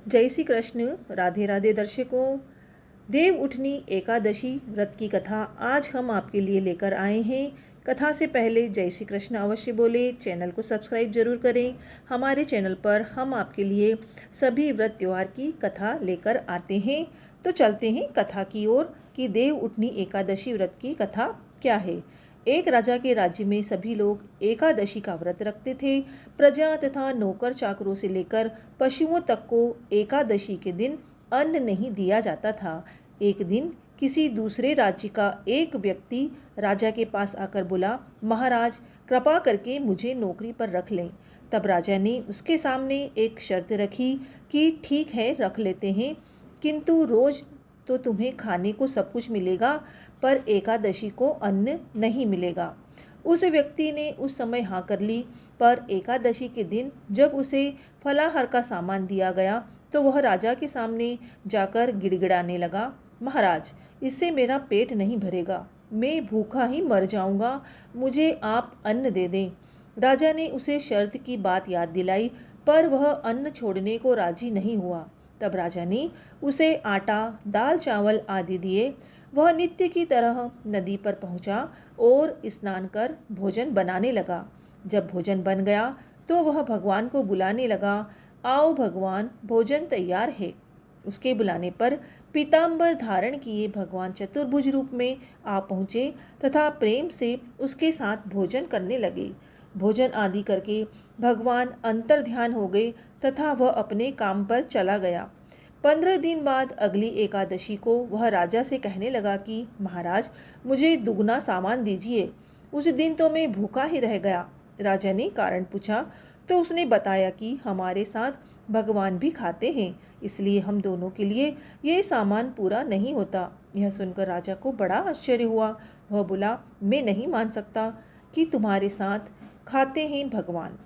जय श्री कृष्ण। राधे राधे दर्शकों, देव उठनी एकादशी व्रत की कथा आज हम आपके लिए लेकर आए हैं। कथा से पहले जय श्री कृष्ण अवश्य बोले, चैनल को सब्सक्राइब जरूर करें। हमारे चैनल पर हम आपके लिए सभी व्रत त्यौहार की कथा लेकर आते हैं। तो चलते हैं कथा की ओर कि देव उठनी एकादशी व्रत की कथा क्या है। एक राजा के राज्य में सभी लोग एकादशी का व्रत रखते थे। प्रजा तथा नौकर चाकरों से लेकर पशुओं तक को एकादशी के दिन अन्न नहीं दिया जाता था। एक दिन किसी दूसरे राज्य का एक व्यक्ति राजा के पास आकर बोला, महाराज कृपा करके मुझे नौकरी पर रख लें। तब राजा ने उसके सामने एक शर्त रखी कि ठीक है रख लेते हैं, किंतु रोज तो तुम्हें खाने को सब कुछ मिलेगा पर एकादशी को अन्न नहीं मिलेगा। उस व्यक्ति ने उस समय हाँ कर ली, पर एकादशी के दिन जब उसे फलाहार का सामान दिया गया तो वह राजा के सामने जाकर गिड़गिड़ाने लगा, महाराज इससे मेरा पेट नहीं भरेगा, मैं भूखा ही मर जाऊंगा, मुझे आप अन्न दे दें। राजा ने उसे शर्त की बात याद दिलाई, पर वह अन्न छोड़ने को राजी नहीं हुआ। तब राजा ने उसे आटा, दाल, चावल आदि दिए। वह नित्य की तरह नदी पर पहुंचा और स्नान कर भोजन बनाने लगा। जब भोजन बन गया तो वह भगवान को बुलाने लगा, आओ भगवान भोजन तैयार है। उसके बुलाने पर पीताम्बर धारण किए भगवान चतुर्भुज रूप में आ पहुँचे तथा प्रेम से उसके साथ भोजन करने लगे। भोजन आदि करके भगवान अंतर्ध्यान हो गए तथा वह अपने काम पर चला गया। 15 दिन बाद अगली एकादशी को वह राजा से कहने लगा कि महाराज मुझे दुगना सामान दीजिए, उस दिन तो मैं भूखा ही रह गया। राजा ने कारण पूछा तो उसने बताया कि हमारे साथ भगवान भी खाते हैं, इसलिए हम दोनों के लिए ये सामान पूरा नहीं होता। यह सुनकर राजा को बड़ा आश्चर्य हुआ। वह बोला, मैं नहीं मान सकता कि तुम्हारे साथ खाते हैं भगवान।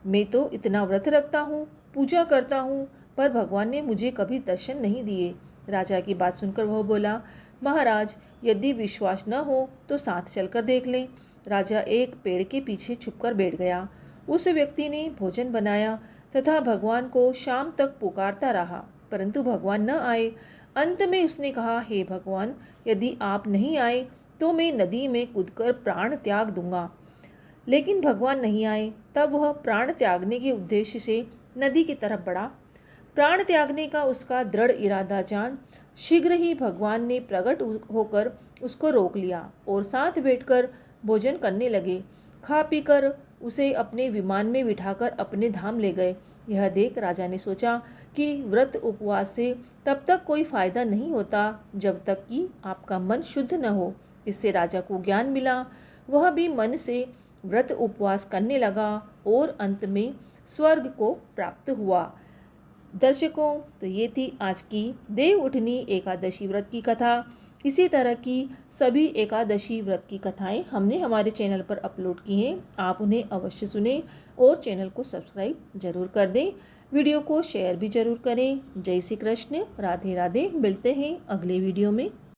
मैं तो इतना व्रत रखता हूँ, पूजा करता हूँ, पर भगवान ने मुझे कभी दर्शन नहीं दिए। राजा की बात सुनकर वह बोला, महाराज यदि विश्वास न हो तो साथ चलकर देख लें। राजा एक पेड़ के पीछे छुपकर बैठ गया। उस व्यक्ति ने भोजन बनाया तथा भगवान को शाम तक पुकारता रहा, परंतु भगवान न आए। अंत में उसने कहा, हे भगवान यदि आप नहीं आए तो मैं नदी में कूदकर प्राण त्याग दूंगा। लेकिन भगवान नहीं आए। तब वह प्राण त्यागने के उद्देश्य से नदी की तरफ बढ़ा। प्राण त्यागने का उसका दृढ़ इरादा जान शीघ्र ही भगवान ने प्रकट होकर उसको रोक लिया और साथ बैठकर भोजन करने लगे। खा पीकर उसे अपने विमान में बिठाकर अपने धाम ले गए। यह देख राजा ने सोचा कि व्रत उपवास से तब तक कोई फायदा नहीं होता जब तक कि आपका मन शुद्ध न हो। इससे राजा को ज्ञान मिला। वह भी मन से व्रत उपवास करने लगा और अंत में स्वर्ग को प्राप्त हुआ। दर्शकों, तो ये थी आज की देव उठनी एकादशी व्रत की कथा। इसी तरह की सभी एकादशी व्रत की कथाएं हमने हमारे चैनल पर अपलोड की हैं, आप उन्हें अवश्य सुनें और चैनल को सब्सक्राइब जरूर कर दें। वीडियो को शेयर भी जरूर करें। जय श्री कृष्ण। राधे राधे। मिलते हैं अगले वीडियो में।